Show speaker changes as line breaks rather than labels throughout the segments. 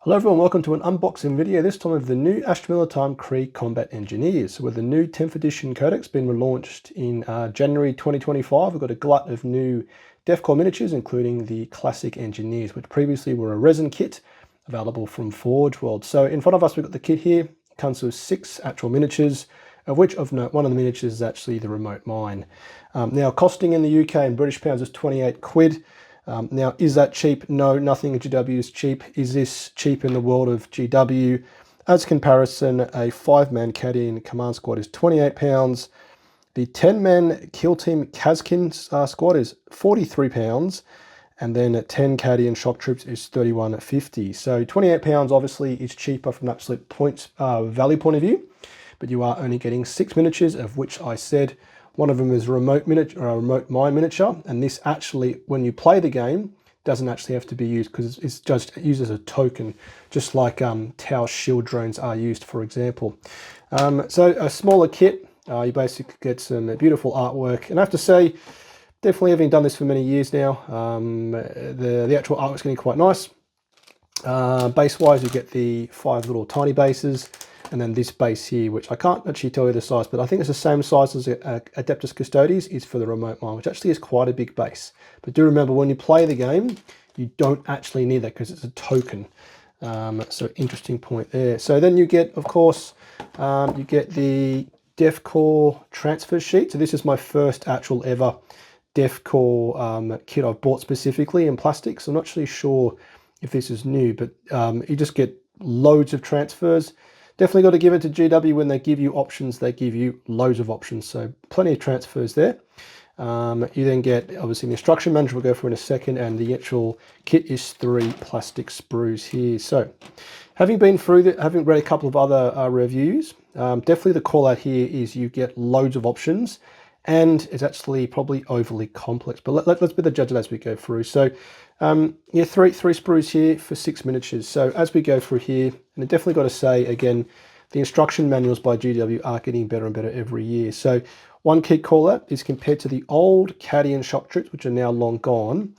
Hello everyone, welcome to an unboxing video, this time of the new Astra Militarum Krieg Combat Engineers. So with the new 10th edition codex being relaunched in January 2025, we've got a glut of new Defcore miniatures, including the classic engineers, which previously were a resin kit available from Forge World. So in front of us, we've got the kit here. It comes with 6 actual miniatures, of which of note, one of the miniatures is actually the remote mine. Now, costing in the UK in British pounds is 28 quid. Now, is that cheap? No, nothing in GW is cheap. Is this cheap in the world of GW? As comparison, a 5-man Cadian command squad is £28. The 10-man Kill Team Kazkin squad is £43. And then 10 Cadian shock troops is £31.50. So £28 obviously is cheaper from an absolute points value point of view, but you are only getting 6 miniatures, of which I said one of them is a remote miniature, or a remote mine miniature, and this actually, when you play the game, doesn't actually have to be used because it's just used as a token, just like Tau shield drones are used, for example. So a smaller kit, you basically get some beautiful artwork, and I have to say, definitely having done this for many years now, the actual artwork's getting quite nice. Base-wise, you get the 5 little tiny bases, and then this base here, which I can't actually tell you the size, but I think it's the same size as Adeptus Custodes is for the remote mine, which actually is quite a big base. But do remember, when you play the game, you don't actually need that because it's a token. So interesting point there. So then you get, of course, you get the Defcore transfer sheet. So this is my first actual ever Defcore kit I've bought specifically in plastic. So I'm not actually sure if this is new, but you just get loads of transfers. Definitely got to give it to GW. When they give you options, they give you loads of options. So plenty of transfers there. You then get, obviously, the instruction manual we'll go through in a second, and the actual kit is 3 plastic sprues here. So having been through having read a couple of other reviews, definitely the call out here is you get loads of options, and it's actually probably overly complex. But let's be the judge as we go through. So yeah, three sprues here for 6 miniatures. So as we go through here, and I definitely got to say again, the instruction manuals by GW are getting better and better every year. So one key call out is, compared to the old Cadian shock troops, which are now long gone,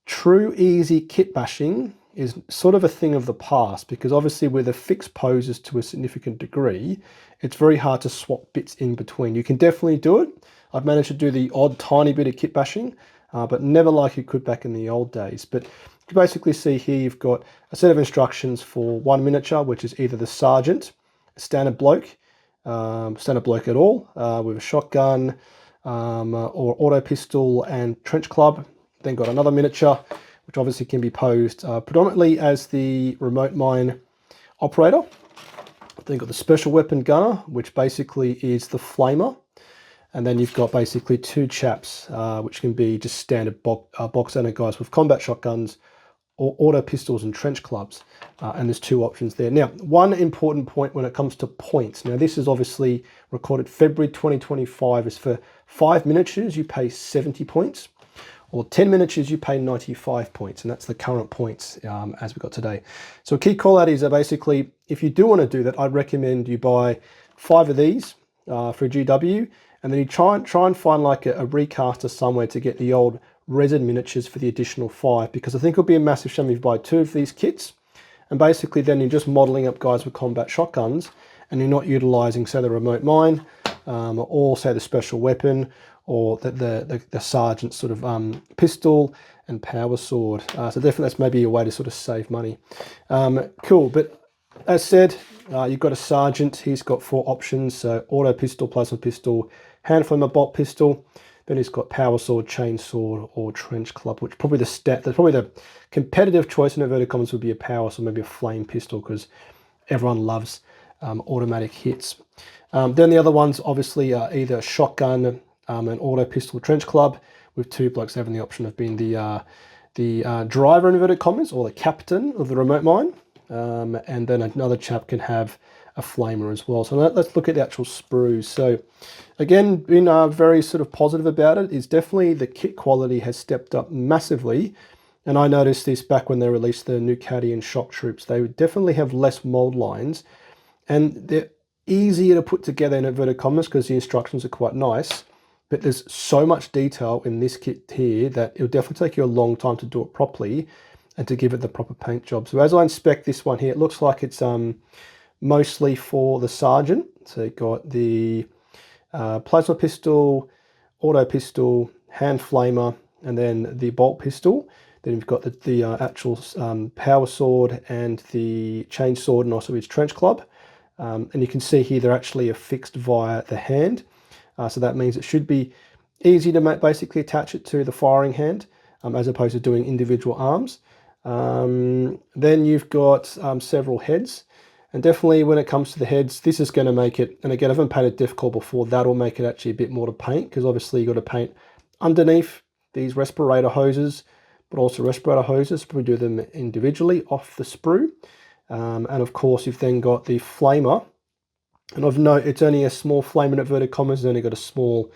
true easy kit bashing is sort of a thing of the past, because obviously with the fixed poses to a significant degree, it's very hard to swap bits in between. You can definitely do it. I've managed to do the odd tiny bit of kit bashing, but never like you could back in the old days. But you basically see here you've got a set of instructions for one miniature, which is either the sergeant, a standard bloke at all, with a shotgun, or auto pistol and trench club. Then got another miniature, which obviously can be posed predominantly as the remote mine operator. Then got the special weapon gunner, which basically is the flamer. And then you've got basically 2 chaps, which can be just standard box owner guys with combat shotguns or auto pistols and trench clubs. And there's 2 options there. Now, one important point when it comes to points. Now, this is obviously recorded February 2025. Is for 5 miniatures, you pay 70 points. Or 10 miniatures, you pay 95 points. And that's the current points as we've got today. So a key call out is that basically, if you do want to do that, I'd recommend you buy 5 of these for a GW. And then you try and find like a recaster somewhere to get the old resin miniatures for the additional 5, because I think it'll be a massive shame if you buy 2 of these kits, and basically then you're just modeling up guys with combat shotguns, and you're not utilizing, say, the remote mine, or say the special weapon, or the sergeant's sort of pistol and power sword. So definitely that's maybe a way to sort of save money. Cool, but as said, you've got a sergeant. He's got 4 options: so auto pistol, plasma pistol, hand flamer, bolt pistol. Then he's got power sword, chain sword, or trench club, which probably the competitive choice in inverted commas would be a power sword, maybe a flame pistol, because everyone loves automatic hits. Then the other ones obviously are either a shotgun, an auto pistol, trench club, with 2 blokes having the option of being the driver in inverted commas, or the captain of the remote mine. And then another chap can have a flamer as well. So let's look at the actual sprues. So again, being very sort of positive about it is definitely the kit quality has stepped up massively. And I noticed this back when they released the new Cadian shock troops. They definitely have less mold lines, and they're easier to put together in inverted commas because the instructions are quite nice. But there's so much detail in this kit here that it'll definitely take you a long time to do it properly. and to give it the proper paint job. So as I inspect this one here, it looks like it's mostly for the sergeant. So you've got the plasma pistol, auto pistol, hand flamer, and then the bolt pistol. Then you've got the actual power sword and the chain sword, and also his trench club. And you can see here they're actually affixed via the hand. So that means it should be easy to basically attach it to the firing hand, as opposed to doing individual arms. Then you've got several heads. And definitely when it comes to the heads, this is going to make it, and again, I haven't painted difficult before, that'll make it actually a bit more to paint, because obviously you've got to paint underneath these respirator hoses, but also respirator hoses, we do them individually off the sprue. And of course, you've then got the flamer. And I've noted it's only a small flame in inverted commas, it's only got a small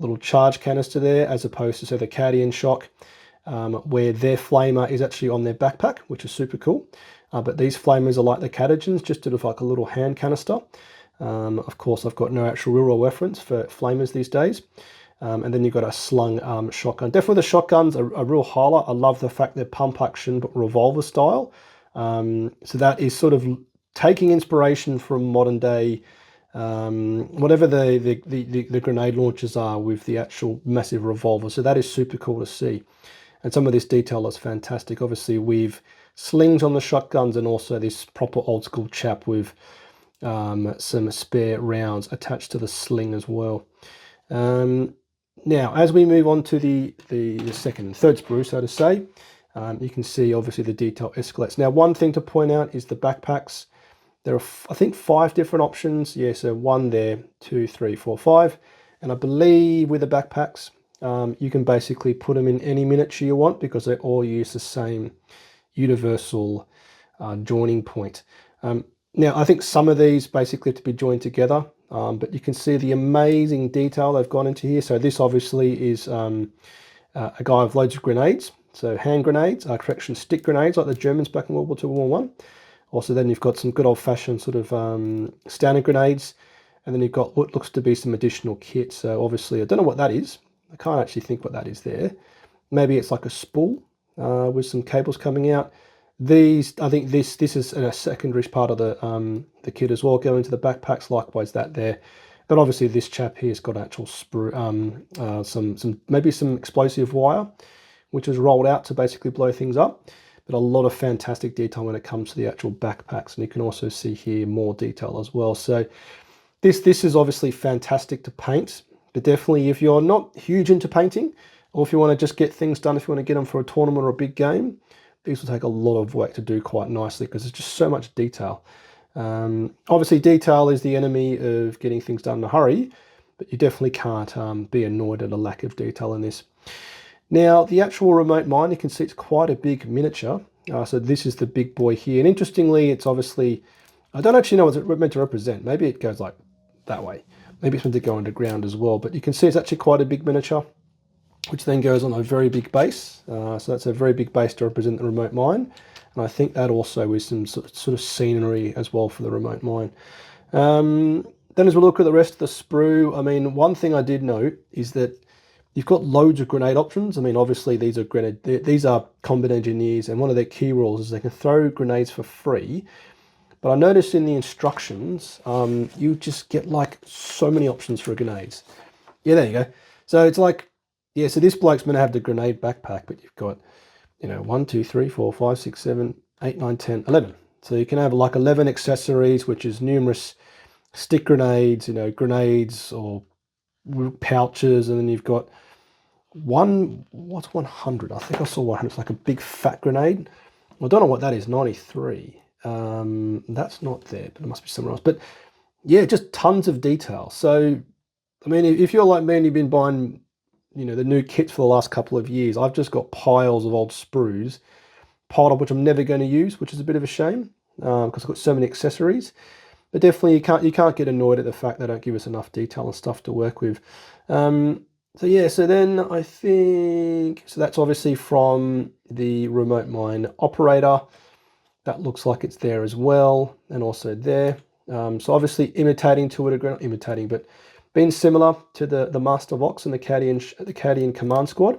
little charge canister there, as opposed to, say, the Cadian shock, where their flamer is actually on their backpack, which is super cool. But these flamers are like the Catagens, just sort of like a little hand canister. Of course, I've got no actual real reference for flamers these days. And then you've got a slung shotgun. Definitely the shotgun's a real highlight. I love the fact they're pump action, but revolver style. So that is sort of taking inspiration from modern day, whatever the grenade launchers are, with the actual massive revolver. So that is super cool to see. And some of this detail is fantastic. Obviously, we've slings on the shotguns, and also this proper old school chap with some spare rounds attached to the sling as well. Now, as we move on to the second and third sprue, so to say, you can see obviously the detail escalates. Now, one thing to point out is the backpacks. There are, I think, 5 different options. Yeah, so 1 there, 2, 3, 4, 5. And I believe with the backpacks, you can basically put them in any miniature you want, because they all use the same universal joining point. Now, I think some of these basically have to be joined together, but you can see the amazing detail they've gone into here. So this obviously is a guy with loads of grenades. So hand grenades, correction, stick grenades, like the Germans back in World War II, World War I. Also, then you've got some good old-fashioned sort of standard grenades, and then you've got what looks to be some additional kit. So obviously, I don't know what that is. I can't actually think what that is there. Maybe it's like a spool with some cables coming out. These, I think this is a secondary part of the kit as well, going into the backpacks. Likewise, that there. But obviously, this chap here's got actual sprue, maybe some explosive wire, which is rolled out to basically blow things up. But a lot of fantastic detail when it comes to the actual backpacks, and you can also see here more detail as well. So this is obviously fantastic to paint, but definitely if you're not huge into painting, or if you want to just get things done, if you want to get them for a tournament or a big game, these will take a lot of work to do quite nicely, because there's just so much detail. Obviously, detail is the enemy of getting things done in a hurry, but you definitely can't be annoyed at a lack of detail in this. Now, the actual remote mine, you can see it's quite a big miniature. So this is the big boy here. And interestingly, it's obviously, I don't actually know what it's meant to represent. Maybe it goes like that way. Maybe it's meant to go underground as well. But you can see it's actually quite a big miniature, which then goes on a very big base. So that's a very big base to represent the remote mine. And I think that also is some sort of scenery as well for the remote mine. Then as we look at the rest of the sprue, I mean, one thing I did note is that you've got loads of grenade options. I mean, obviously these are combat engineers, and one of their key rules is they can throw grenades for free. But I noticed in the instructions, you just get like so many options for grenades. Yeah, there you go. So it's like, yeah, so this bloke's going to have the grenade backpack, but you've got, 1, 2, 3, 4, 5, 6, 7, 8, 9, 10, 11. So you can have like 11 accessories, which is numerous stick grenades, grenades or pouches, and then you've got what's 100? I think I saw 100. It's like a big fat grenade. I don't know what that is. 93. That's not there, but it must be somewhere else. But yeah, just tons of detail. So, I mean, if you're like me and you've been buying, the new kits for the last couple of years, I've just got piles of old sprues piled up, which I'm never going to use, which is a bit of a shame, because I've got so many accessories. But definitely, you can't get annoyed at the fact they don't give us enough detail and stuff to work with. So yeah, so then I think, so that's obviously from the remote mine operator. That looks like it's there as well, and also there. So obviously imitating to a degree, not imitating, but being similar to the Master Vox and the Cadian Command Squad,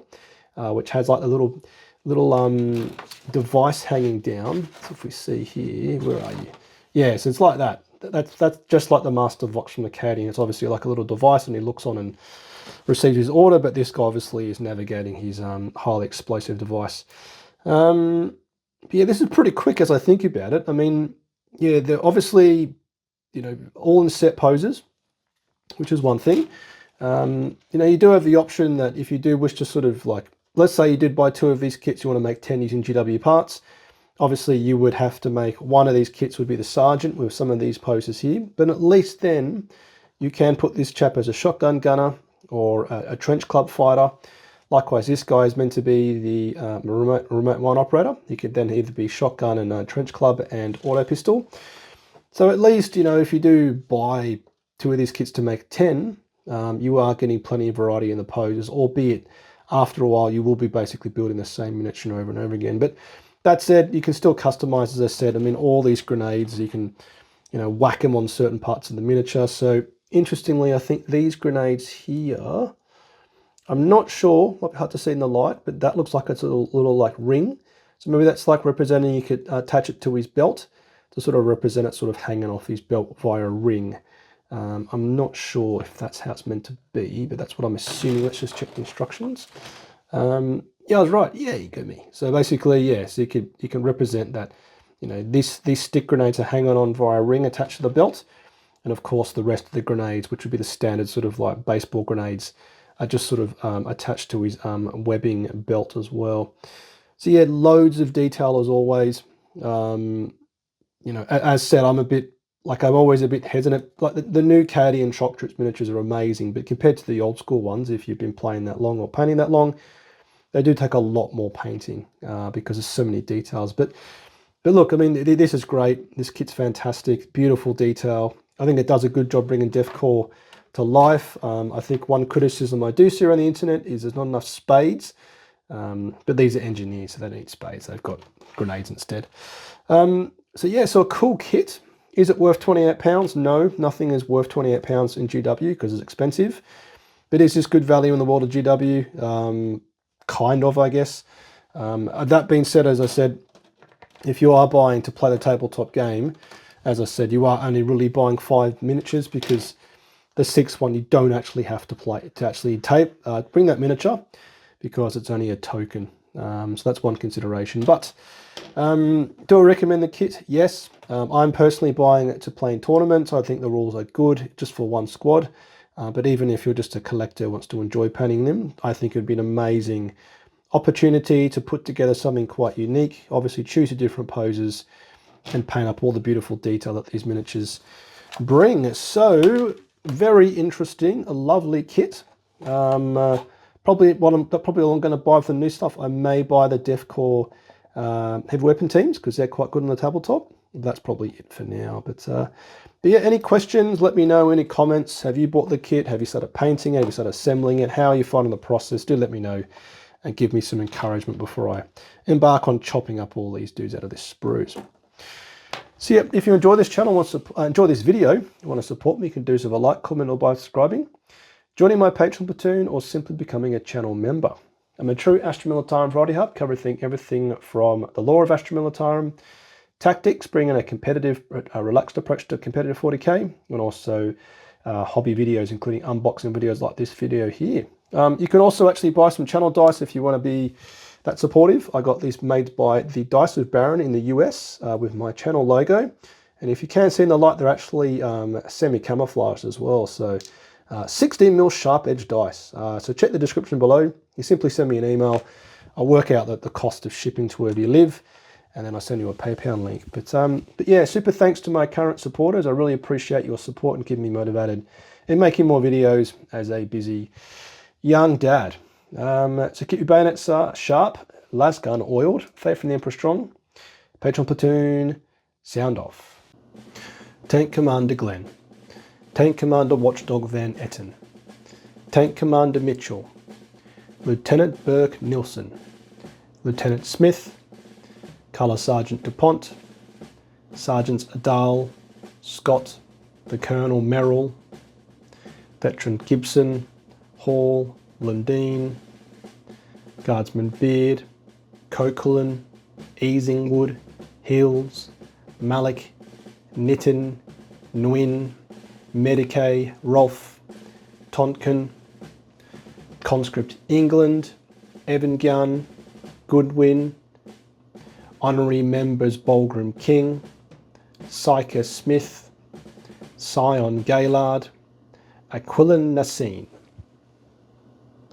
which has like the little little device hanging down. So if we see here, where are you? Yeah, so it's like that. That's just like the Master Vox from the Cadian. It's obviously like a little device, and he looks on and receives his order, but this guy obviously is navigating his highly explosive device. Yeah, this is pretty quick as I think about it. I mean, yeah, they're obviously, you know, all in set poses, which is one thing. You know, you do have the option that if you do wish to sort of like, let's say you did buy 2 of these kits, you want to make 10 using GW parts. Obviously, you would have to make one of these kits would be the Sergeant with some of these poses here, but at least then you can put this chap as a shotgun gunner or a trench club fighter. Likewise, this guy is meant to be the remote one operator. He could then either be shotgun and trench club and auto pistol. So at least, you know, if you do buy 2 of these kits to make 10, you are getting plenty of variety in the poses, albeit after a while you will be basically building the same miniature over and over again. But that said, you can still customize, as I said. I mean, all these grenades, you can, you know, whack them on certain parts of the miniature. So interestingly, I think these grenades here, I'm not sure, might be hard to see in the light, but that looks like it's a little like ring. So maybe that's like representing, you could attach it to his belt to sort of represent it sort of hanging off his belt via a ring. I'm not sure if that's how it's meant to be, but that's what I'm assuming. Let's just check the instructions. Yeah, I was right. Yeah, you got me. So basically, yes, you can represent that, you know, these stick grenades are hanging on via a ring attached to the belt. And of course, the rest of the grenades, which would be the standard sort of like baseball grenades, are just sort of attached to his webbing belt as well. So yeah, loads of detail as always. You know, as said, I'm always a bit hesitant. Like the new Cadian Shock Troops miniatures are amazing, but compared to the old school ones, if you've been playing that long or painting that long, they do take a lot more painting because there's so many details. But look, I mean, this is great. This kit's fantastic, beautiful detail. I think it does a good job bringing deathcore to life. I think one criticism I do see around the internet is there's not enough spades, but these are engineers, so they don't need spades. They've got grenades instead. So yeah, so a cool kit. Is it worth £28? No, nothing is worth £28 in GW because it's expensive. But is this good value in the world of GW? Kind of, I guess. That being said, as I said, if you are buying to play the tabletop game, as I said, you are only really buying 5 miniatures because the 6th one you don't actually have to play to actually bring that miniature because it's only a token. So that's one consideration. But do I recommend the kit? Yes. I'm personally buying it to play in tournaments. I think the rules are good just for one squad. But even if you're just a collector who wants to enjoy painting them, I think it would be an amazing opportunity to put together something quite unique. Obviously choose your different poses and paint up all the beautiful detail that these miniatures bring. So very interesting, a lovely kit. Probably I'm going to buy for the new stuff. I may buy the Deathcore heavy weapon teams because they're quite good on the tabletop. That's probably it for now. But yeah, any questions? Let me know. Any comments? Have you bought the kit? Have you started painting it? Have you started assembling it? How are you finding the process? Do let me know and give me some encouragement before I embark on chopping up all these dudes out of this sprues. So yeah, if you enjoy this channel, enjoy this video, you want to support me, you can do so with a like, comment, or by subscribing, joining my Patreon platoon, or simply becoming a channel member. I'm a true Astra Militarum variety hub, covering everything from the lore of Astra Militarum, tactics, bringing a competitive, relaxed approach to competitive 40k, and also hobby videos, including unboxing videos like this video here. You can also actually buy some channel dice if you want to be that supportive. I got these made by the Dice of Baron in the US with my channel logo. And if you can see in the light, they're actually semi-camouflaged as well. So 16mm sharp edge dice. So check the description below. You simply send me an email. I'll work out the cost of shipping to wherever you live, and then I'll send you a PayPal link. But yeah, super thanks to my current supporters. I really appreciate your support and keeping me motivated in making more videos as a busy young dad. So keep your bayonets sharp, las gun oiled, faith from the Emperor strong. Patreon platoon, sound off. Tank Commander Glenn, Tank Commander Watchdog Van Etten, Tank Commander Mitchell, Lieutenant Burke Nilsson, Lieutenant Smith, Colour Sergeant DuPont, Sergeants Adal, Scott, the Colonel Merrill, Veteran Gibson, Hall, Lundeen, Guardsman Beard, Coquelin, Easingwood, Hills, Malik, Nitin, Nguyen, Medicae, Rolf, Tonkin, Conscript England, Evangyan, Goodwin, Honorary Members Bolgram King, Syker Smith, Sion Gaylard, Aquilin Nassim.